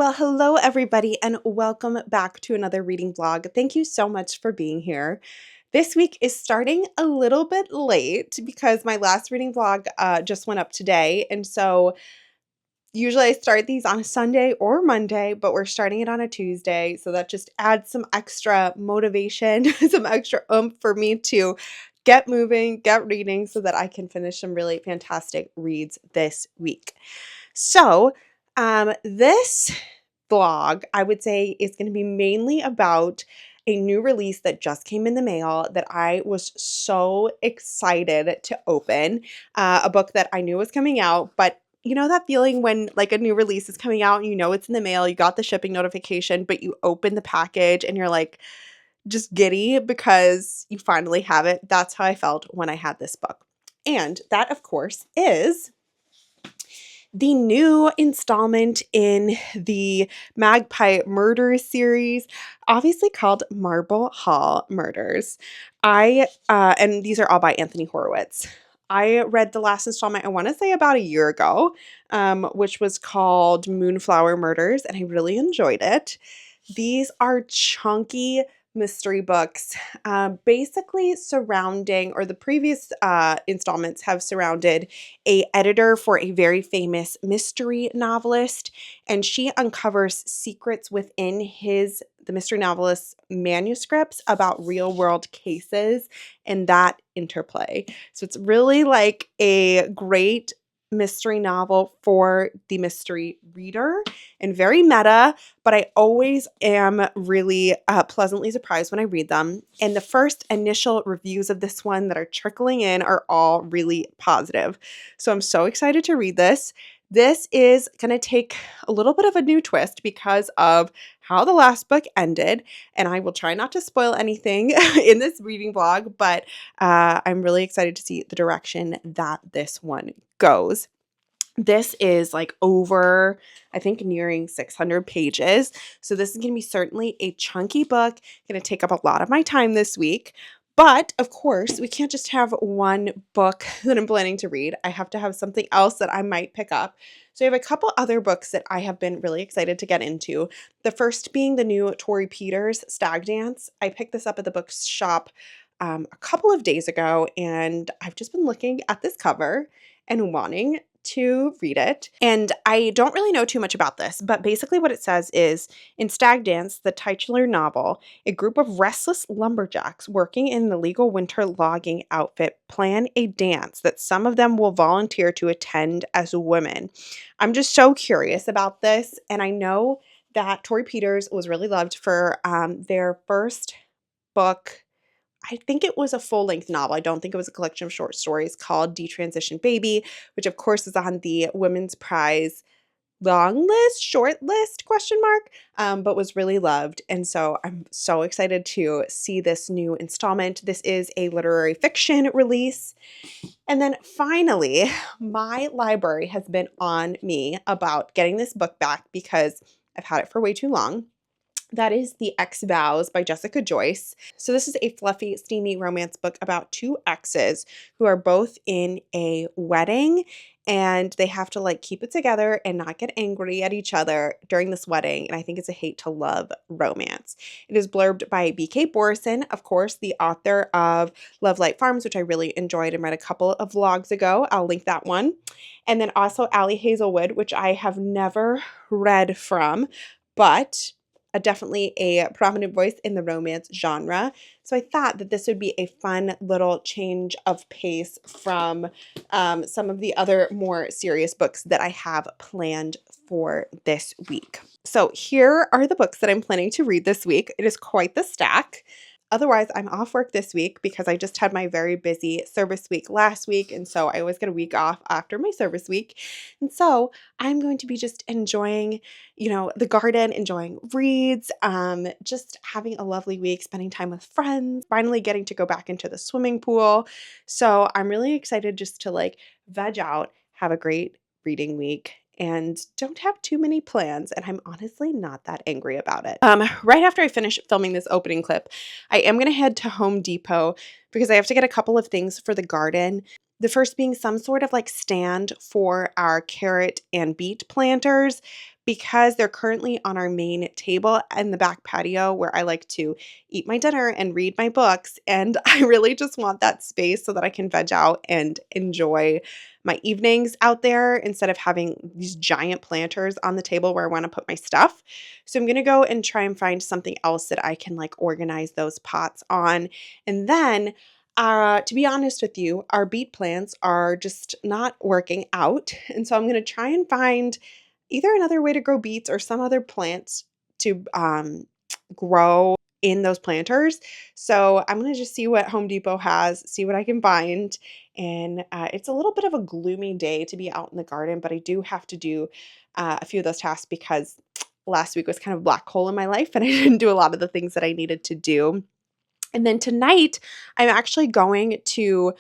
Well, hello everybody, and welcome back to another reading vlog. Thank you so much for being here. This week is starting a little bit late because my last reading vlog just went up today, and so usually I start these on a Sunday or Monday, but we're starting it on a Tuesday, so that just adds some extra motivation, some extra oomph for me to get moving, get reading so that I can finish some really fantastic reads this week. So, this vlog, I would say, is going to be mainly about a new release that just came in the mail that I was so excited to open. A book that I knew was coming out, but you know that feeling when like a new release is coming out and you know it's in the mail, you got the shipping notification, but you open the package and you're like just giddy because you finally have it. That's how I felt when I had this book. And that, of course, is the new installment in the Magpie Murders series, obviously called Marble Hall Murders. And these are all by Anthony Horowitz. I read the last installment, I want to say about a year ago, which was called Moonflower Murders, and I really enjoyed it. These are chunky mystery books, basically surrounding, or the previous installments have surrounded a editor for a very famous mystery novelist, and she uncovers secrets within the mystery novelist's manuscripts about real world cases and that interplay. So it's really like a great mystery novel for the mystery reader and very meta, but I always am really pleasantly surprised when I read them. And the first initial reviews of this one that are trickling in are all really positive. So I'm so excited to read this. This is going to take a little bit of a new twist because of how the last book ended. And I will try not to spoil anything in this reading vlog, but I'm really excited to see the direction that this one goes. This is like over, I think, nearing 600 pages. So this is going to be certainly a chunky book, going to take up a lot of my time this week. But of course, we can't just have one book that I'm planning to read. I have to have something else that I might pick up. So I have a couple other books that I have been really excited to get into. The first being the new Torrey Peters Stag Dance. I picked this up at the bookshop a couple of days ago, and I've just been looking at this cover and wanting to read it. And I don't really know too much about this, but basically what it says is, in Stag Dance, the titular novel, a group of restless lumberjacks working in an illegal winter logging outfit plan a dance that some of them will volunteer to attend as women. I'm just so curious about this, and I know that Torrey Peters was really loved for their first book. I think it was a full-length novel. I don't think it was a collection of short stories called Detransition Baby, which of course is on the Women's Prize long list, short list, question mark, but was really loved. And so I'm so excited to see this new installment. This is a literary fiction release. And then finally, my library has been on me about getting this book back because I've had it for way too long. That is The Ex Vows by Jessica Joyce. So this is a fluffy, steamy romance book about two exes who are both in a wedding, and they have to like keep it together and not get angry at each other during this wedding. And I think it's a hate to love romance. It is blurbed by B.K. Borison, of course, the author of Love Light Farms, which I really enjoyed and read a couple of vlogs ago. I'll link that one. And then also Ali Hazelwood, which I have never read from, but definitely a prominent voice in the romance genre. So I thought that this would be a fun little change of pace from some of the other more serious books that I have planned for this week. So here are the books that I'm planning to read this week. It is quite the stack. Otherwise, I'm off work this week because I just had my very busy service week last week, and so I always get a week off after my service week. And so I'm going to be just enjoying, the garden, enjoying reads, just having a lovely week, spending time with friends, finally getting to go back into the swimming pool. So I'm really excited just to like veg out, have a great reading week, and don't have too many plans, and I'm honestly not that angry about it. Right after I finish filming this opening clip, I am going to head to Home Depot because I have to get a couple of things for the garden. The first being some sort of like stand for our carrot and beet planters because they're currently on our main table in the back patio where I like to eat my dinner and read my books. And I really just want that space so that I can veg out and enjoy my evenings out there instead of having these giant planters on the table where I want to put my stuff. So I'm going to go and try and find something else that I can like organize those pots on. And then to be honest with you, our beet plants are just not working out. And so I'm going to try and find either another way to grow beets or some other plants to grow in those planters. So I'm going to just see what Home Depot has, see what I can find. And it's a little bit of a gloomy day to be out in the garden, but I do have to do a few of those tasks because last week was kind of a black hole in my life and I didn't do a lot of the things that I needed to do. And then tonight, I'm actually going to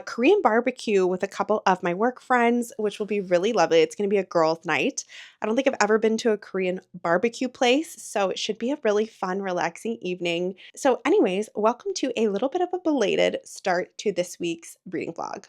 Korean barbecue with a couple of my work friends, which will be really lovely. It's going to be a girls' night. I don't think I've ever been to a Korean barbecue place, so it should be a really fun, relaxing evening. So, anyways, welcome to a little bit of a belated start to this week's reading vlog.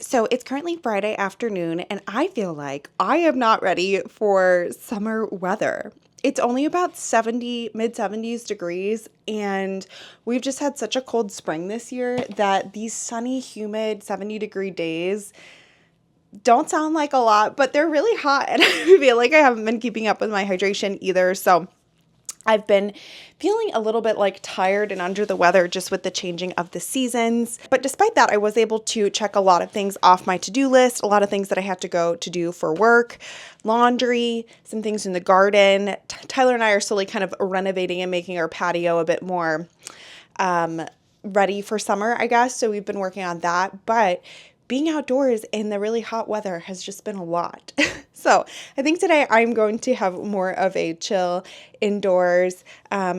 So it's currently Friday afternoon, and I feel like I am not ready for summer weather. It's only about 70, mid 70s degrees, and we've just had such a cold spring this year that these sunny, humid 70-degree days don't sound like a lot, but they're really hot, and I feel like I haven't been keeping up with my hydration either. So I've been feeling a little bit like tired and under the weather just with the changing of the seasons. But despite that, I was able to check a lot of things off my to-do list, a lot of things that I had to go to do for work, laundry, some things in the garden. Tyler and I are slowly kind of renovating and making our patio a bit more ready for summer, I guess. So we've been working on that. But being outdoors in the really hot weather has just been a lot. So I think today I'm going to have more of a chill indoors,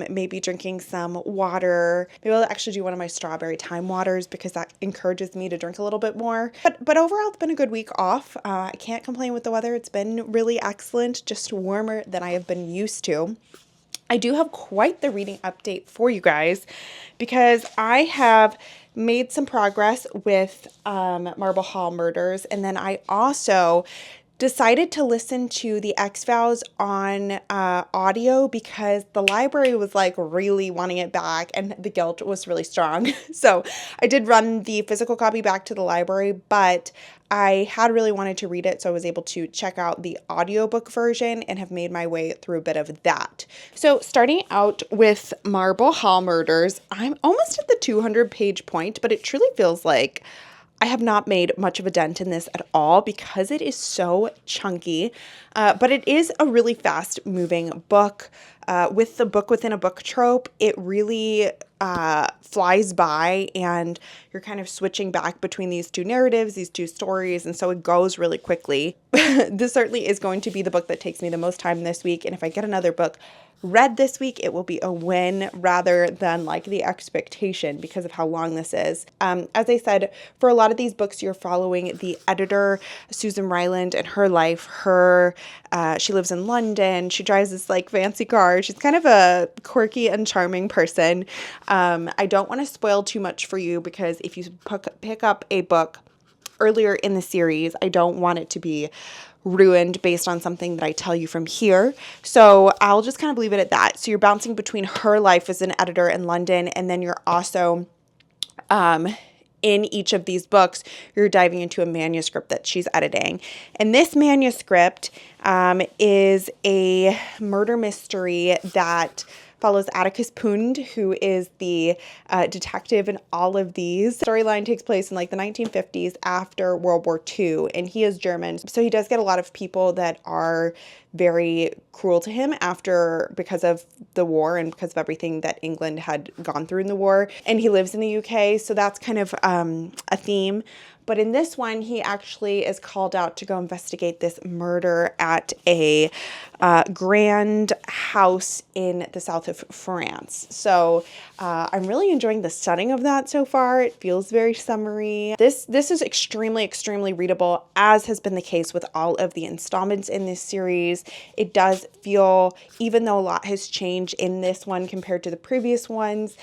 maybe drinking some water. Maybe I'll actually do one of my strawberry thyme waters because that encourages me to drink a little bit more. But overall, it's been a good week off. I can't complain with the weather. It's been really excellent, just warmer than I have been used to. I do have quite the reading update for you guys because I have made some progress with Marble Hall Murders, and then I also decided to listen to the X-Files on audio because the library was like really wanting it back and the guilt was really strong. So I did run the physical copy back to the library, but I had really wanted to read it, so I was able to check out the audiobook version and have made my way through a bit of that. So starting out with Marble Hall Murders, I'm almost at the 200-page point, but it truly feels like I have not made much of a dent in this at all because it is so chunky, but it is a really fast-moving book. With the book within a book trope, it really flies by and you're kind of switching back between these two narratives, these two stories, and so it goes really quickly. This certainly is going to be the book that takes me the most time this week, and if I get another book read this week, it will be a win rather than like the expectation because of how long this is. As I said, for a lot of these books, you're following the editor, Susan Ryland, and her life. She lives in London. She drives this like fancy car. She's kind of a quirky and charming person. I don't want to spoil too much for you because if you pick up a book earlier in the series, I don't want it to be ruined based on something that I tell you from here. So I'll just kind of leave it at that. So you're bouncing between her life as an editor in London, and then you're also in each of these books, you're diving into a manuscript that she's editing. And this manuscript is a murder mystery that follows Atticus Pund, who is the detective in all of these. The storyline takes place in like the 1950s after World War II, and he is German. So he does get a lot of people that are very cruel to him because of the war and because of everything that England had gone through in the war. And he lives in the UK, so that's kind of a theme. But in this one, he actually is called out to go investigate this murder at a grand house in the south of France. So I'm really enjoying the setting of that so far. It feels very summery. This is extremely, extremely readable, as has been the case with all of the installments in this series. It does feel, even though a lot has changed in this one compared to the previous ones,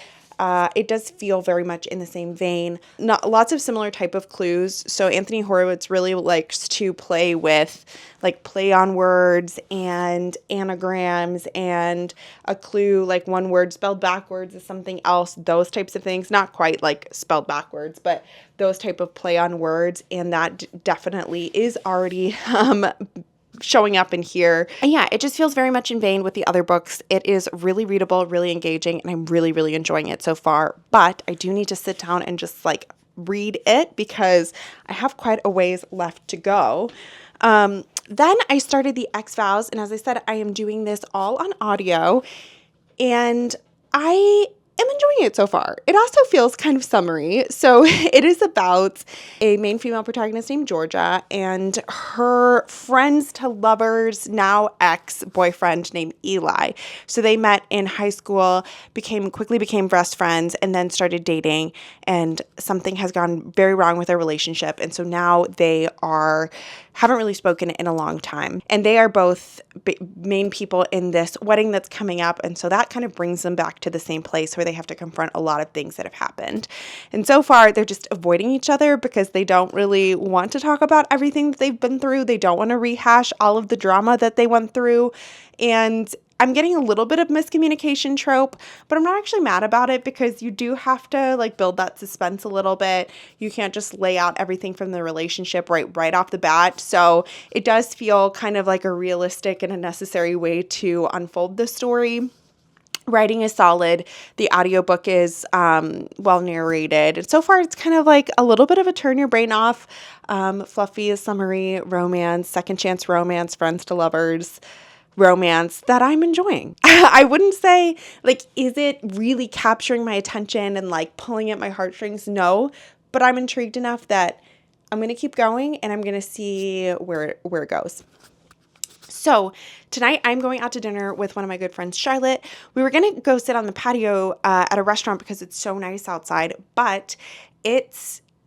it does feel very much in the same vein. Lots of similar type of clues. So Anthony Horowitz really likes to play with like play on words and anagrams and a clue, like one word spelled backwards is something else, those types of things. Not quite like spelled backwards, but those type of play on words. And that definitely is already showing up in here. And yeah, it just feels very much in vein with the other books. It is really readable, really engaging, and I'm really, really enjoying it so far. But I do need to sit down and just like read it because I have quite a ways left to go. Then I started the X-Files, and as I said, I am doing this all on audio, and I am enjoying it so far. It also feels kind of summery. So it is about a main female protagonist named Georgia and her friends to lovers, now ex-boyfriend named Eli. So they met in high school, quickly became best friends, and then started dating, and something has gone very wrong with their relationship. And so now they haven't really spoken in a long time. And they are both main people in this wedding that's coming up. And so that kind of brings them back to the same place where they have to confront a lot of things that have happened. And so far, they're just avoiding each other because they don't really want to talk about everything that they've been through. They don't want to rehash all of the drama that they went through. And I'm getting a little bit of miscommunication trope, but I'm not actually mad about it because you do have to like build that suspense a little bit. You can't just lay out everything from the relationship right off the bat. So it does feel kind of like a realistic and a necessary way to unfold the story. Writing is solid. The audiobook is well narrated. And so far, it's kind of like a little bit of a turn your brain off, fluffy, summary romance, second chance romance, friends to lovers romance that I'm enjoying. I wouldn't say, like, is it really capturing my attention and, like, pulling at my heartstrings? No, but I'm intrigued enough that I'm going to keep going and I'm going to see where it goes. So tonight I'm going out to dinner with one of my good friends, Charlotte. We were going to go sit on the patio at a restaurant because it's so nice outside, but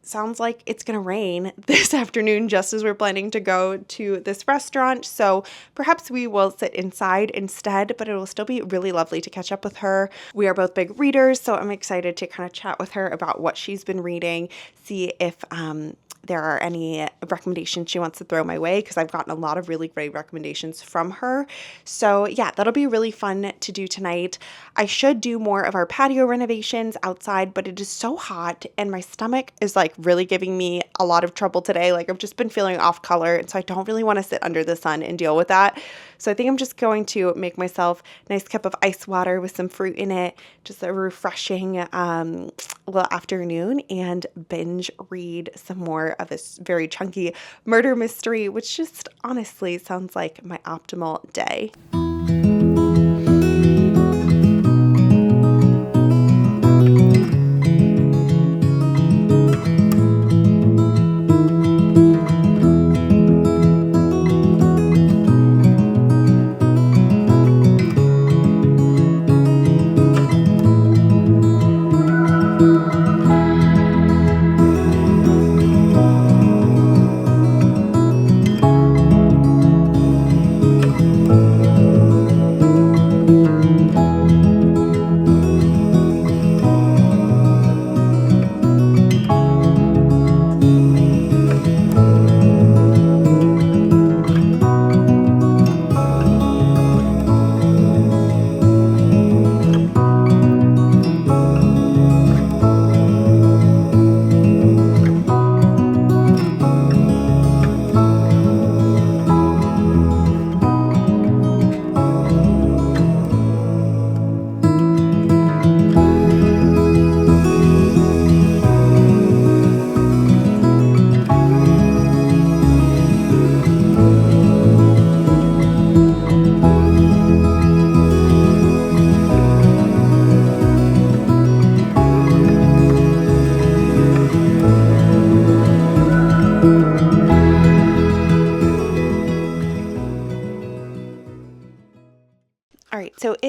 sounds like it's going to rain this afternoon just as we're planning to go to this restaurant. So perhaps we will sit inside instead, but it will still be really lovely to catch up with her. We are both big readers, so I'm excited to kind of chat with her about what she's been reading, see if there are any recommendations she wants to throw my way because I've gotten a lot of really great recommendations from her. So yeah, that'll be really fun to do tonight. I should do more of our patio renovations outside, but it is so hot and my stomach is like really giving me a lot of trouble today. Like I've just been feeling off color, and so I don't really want to sit under the sun and deal with that. So I think I'm just going to make myself a nice cup of ice water with some fruit in it, just a refreshing little afternoon, and binge read some more of this very chunky murder mystery, which just honestly sounds like my optimal day.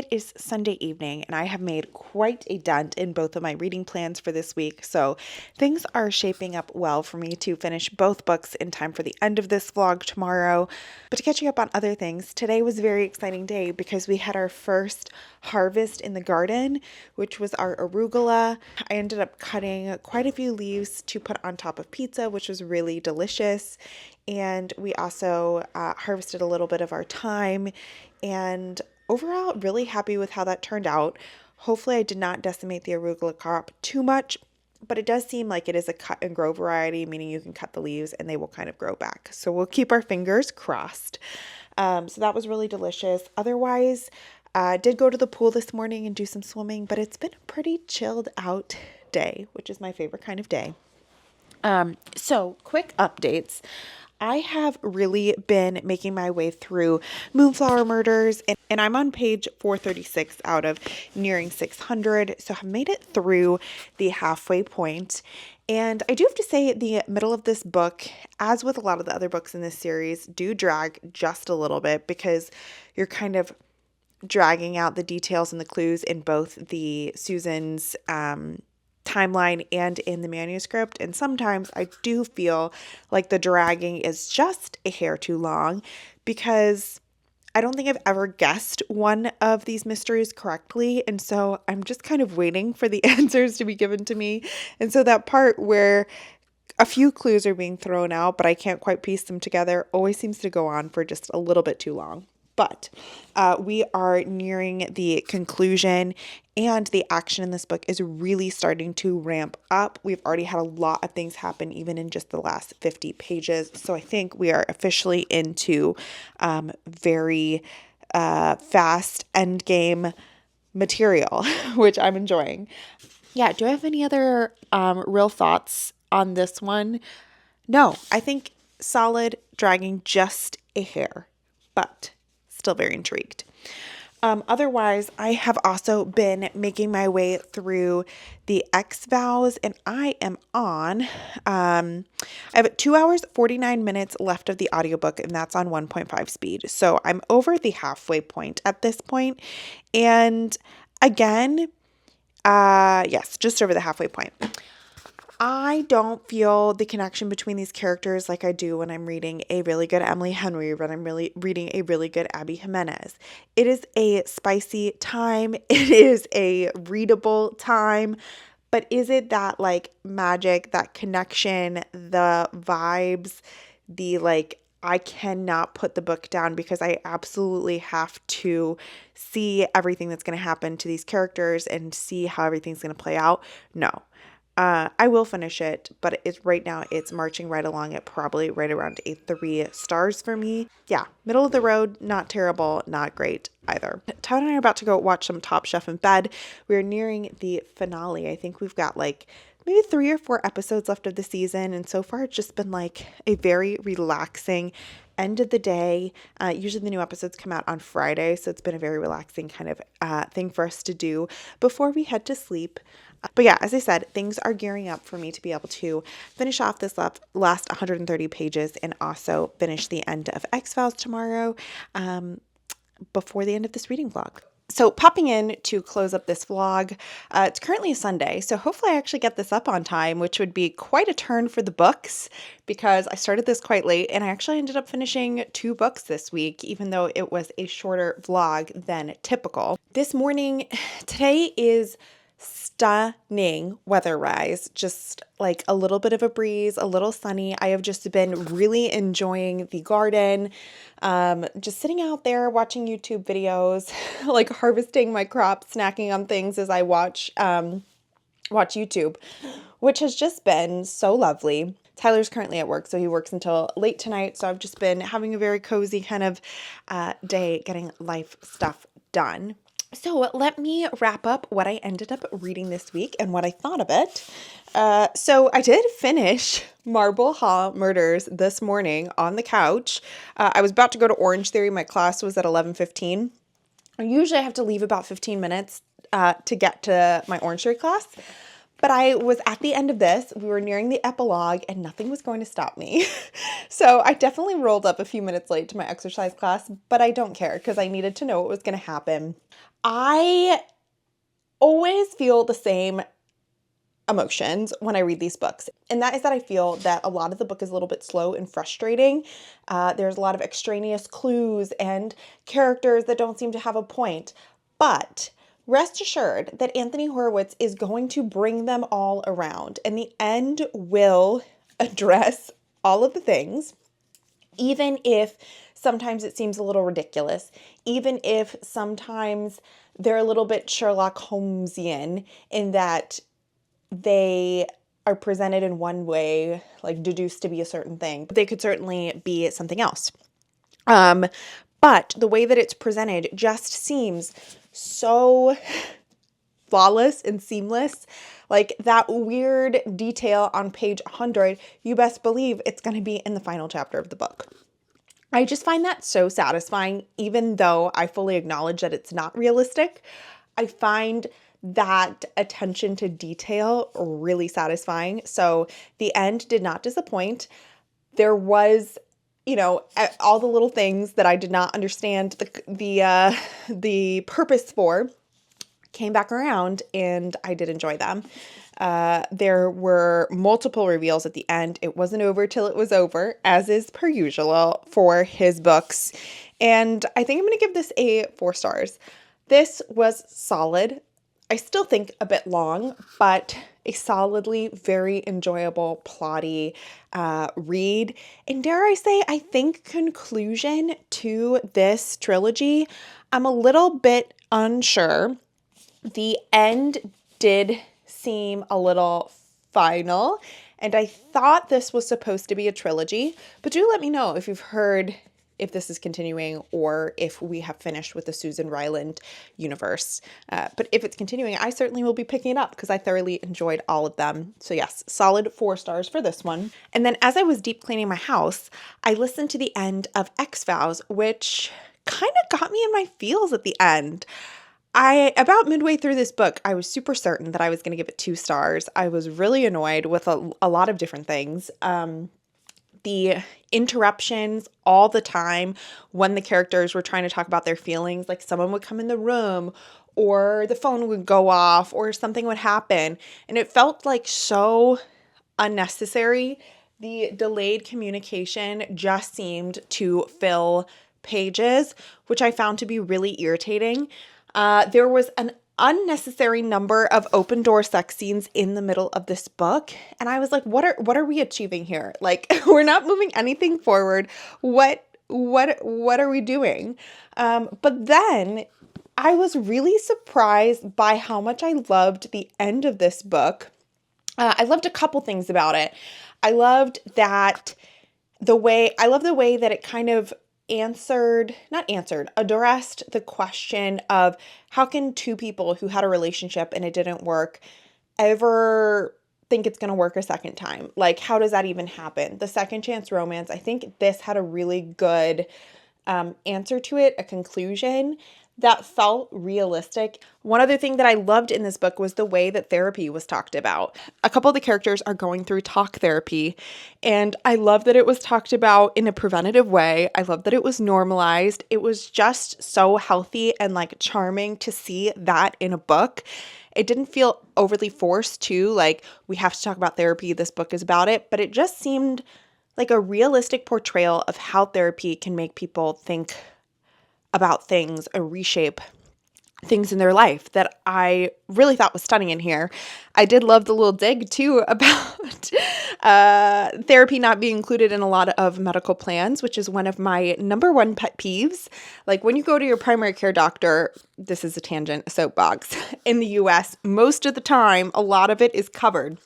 it is Sunday evening and I have made quite a dent in both of my reading plans for this week, so things are shaping up well for me to finish both books in time for the end of this vlog tomorrow. But catching up on other things, today was a very exciting day because we had our first harvest in the garden, which was our arugula. I ended up cutting quite a few leaves to put on top of pizza, which was really delicious. And we also harvested a little bit of our thyme, and overall really happy with how that turned out. Hopefully I did not decimate the arugula crop too much, but it does seem like it is a cut and grow variety, meaning you can cut the leaves and they will kind of grow back. So we'll keep our fingers crossed. So that was really delicious. Otherwise, did go to the pool this morning and do some swimming, but it's been a pretty chilled out day, which is my favorite kind of day. So quick updates. I have really been making my way through Moonflower Murders, and I'm on page 436 out of nearing 600, so I've made it through the halfway point. And I do have to say the middle of this book, as with a lot of the other books in this series, do drag just a little bit because you're kind of dragging out the details and the clues in both the Susan's timeline and in the manuscript, and sometimes I do feel like the dragging is just a hair too long because I don't think I've ever guessed one of these mysteries correctly, and so I'm just kind of waiting for the answers to be given to me. And so that part where a few clues are being thrown out but I can't quite piece them together always seems to go on for just a little bit too long. But we are nearing the conclusion, and the action in this book is really starting to ramp up. We've already had a lot of things happen even in just the last 50 pages. So I think we are officially into very fast endgame material, which I'm enjoying. Yeah, do I have any other real thoughts on this one? No, I think solid, dragging just a hair, but still very intrigued. Otherwise, I have also been making my way through the X Vows, and I am on, I have 2 hours, 49 minutes left of the audiobook, and that's on 1.5 speed. So I'm over the halfway point at this point. And again, yes, just over the halfway point. I don't feel the connection between these characters like I do when I'm reading a really good Emily Henry, when I'm really reading a really good Abby Jimenez. It is a spicy time. It is a readable time. But is it that like magic, that connection, the vibes, the like, I cannot put the book down because I absolutely have to see everything that's going to happen to these characters and see how everything's going to play out? No. I will finish it, but right now it's marching right along at probably right around a 3 stars for me. Yeah, middle of the road, not terrible, not great either. Todd and I are about to go watch some Top Chef in bed. We're nearing the finale. I think we've got like maybe 3 or 4 episodes left of the season, and so far it's just been like a very relaxing end of the day. Usually the new episodes come out on Friday, so it's been a very relaxing kind of thing for us to do before we head to sleep. But yeah, as I said, things are gearing up for me to be able to finish off this last 130 pages and also finish the end of X Files tomorrow before the end of this reading vlog. So popping in to close up this vlog, it's currently a Sunday, so hopefully I actually get this up on time, which would be quite a turn for the books because I started this quite late and I actually ended up finishing 2 books this week, even though it was a shorter vlog than typical. This morning, today is stunning weather-wise, just like a little bit of a breeze, a little sunny. I have just been really enjoying the garden, just sitting out there watching YouTube videos, like harvesting my crop, snacking on things as I watch YouTube, which has just been so lovely. Tyler's currently at work, so he works until late tonight, so I've just been having a very cozy kind of day getting life stuff done. So let me wrap up what I ended up reading this week and what I thought of it. So I did finish Marble Hall Murders this morning on the couch. I was about to go to Orange Theory. My class was at 11:15. Usually I have to leave about 15 minutes to get to my Orange Theory class. But I was at the end of this, we were nearing the epilogue, and nothing was going to stop me. So I definitely rolled up a few minutes late to my exercise class, but I don't care because I needed to know what was going to happen. I always feel the same emotions when I read these books. And that is that I feel that a lot of the book is a little bit slow and frustrating. There's a lot of extraneous clues and characters that don't seem to have a point. But rest assured that Anthony Horowitz is going to bring them all around. And the end will address all of the things, even if sometimes it seems a little ridiculous, even if sometimes they're a little bit Sherlock Holmesian in that they are presented in one way, like deduced to be a certain thing, but they could certainly be something else. But the way that it's presented just seems so flawless and seamless. Like that weird detail on page 100, you best believe it's going to be in the final chapter of the book. I just find that so satisfying, even though I fully acknowledge that it's not realistic. I find that attention to detail really satisfying. So the end did not disappoint. There was, all the little things that I did not understand the purpose for came back around, and I did enjoy them. There were multiple reveals at the end. It wasn't over till it was over, as is per usual for his books. And I think I'm going to give this a 4 stars. This was solid. I still think a bit long, but a solidly very enjoyable, plotty read. And dare I say, I think conclusion to this trilogy, I'm a little bit unsure. The end did seem a little final, and I thought this was supposed to be a trilogy, but do let me know if you've heard if this is continuing or if we have finished with the Susan Ryland universe. But if it's continuing, I certainly will be picking it up because I thoroughly enjoyed all of them. So yes, solid 4 stars for this one. And then as I was deep cleaning my house, I listened to the end of X-Files, which kind of got me in my feels at the end. About midway through this book, I was super certain that I was going to give it 2 stars. I was really annoyed with a lot of different things. The interruptions all the time when the characters were trying to talk about their feelings, like someone would come in the room or the phone would go off or something would happen. And it felt like so unnecessary. The delayed communication just seemed to fill pages, which I found to be really irritating. There was an unnecessary number of open door sex scenes in the middle of this book, and I was like, what are we achieving here? Like, we're not moving anything forward. What are we doing? But then I was really surprised by how much I loved the end of this book. I loved a couple things about it. I loved the way that it kind of addressed the question of how can 2 people who had a relationship and it didn't work ever think it's going to work a second time? Like, how does that even happen? The second chance romance, I think this had a really good answer to it, a conclusion that felt realistic. One other thing that I loved in this book was the way that therapy was talked about. A couple of the characters are going through talk therapy, and I love that it was talked about in a preventative way. I love that it was normalized. It was just so healthy and like charming to see that in a book. It didn't feel overly forced too, like we have to talk about therapy, this book is about it, but it just seemed like a realistic portrayal of how therapy can make people think about things and reshape things in their life that I really thought was stunning in here. I did love the little dig too about therapy not being included in a lot of medical plans, which is one of my number 1 pet peeves. Like when you go to your primary care doctor, this is a tangent, a soapbox, in the US, most of the time, a lot of it is covered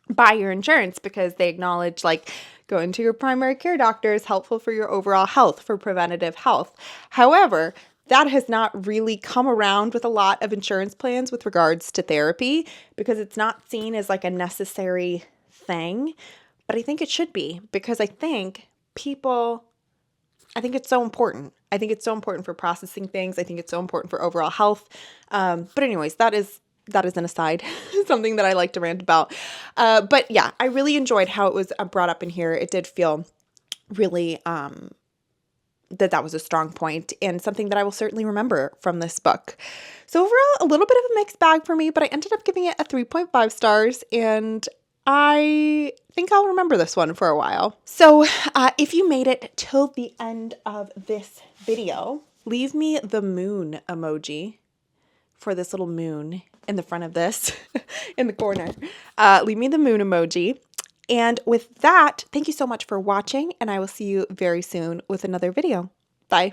by your insurance because they acknowledge like going to your primary care doctor is helpful for your overall health, for preventative health. However, that has not really come around with a lot of insurance plans with regards to therapy because it's not seen as like a necessary thing. But I think it should be because I think it's so important. I think it's so important for processing things. I think it's so important for overall health. But anyways, that is an aside, something that I like to rant about. But yeah, I really enjoyed how it was brought up in here. It did feel really that was a strong point and something that I will certainly remember from this book. So overall, a little bit of a mixed bag for me, but I ended up giving it a 3.5 stars, and I think I'll remember this one for a while. So if you made it till the end of this video, leave me the moon emoji for this little moon in the front of this, in the corner. Leave me the moon emoji. And with that, thank you so much for watching, and I will see you very soon with another video. Bye.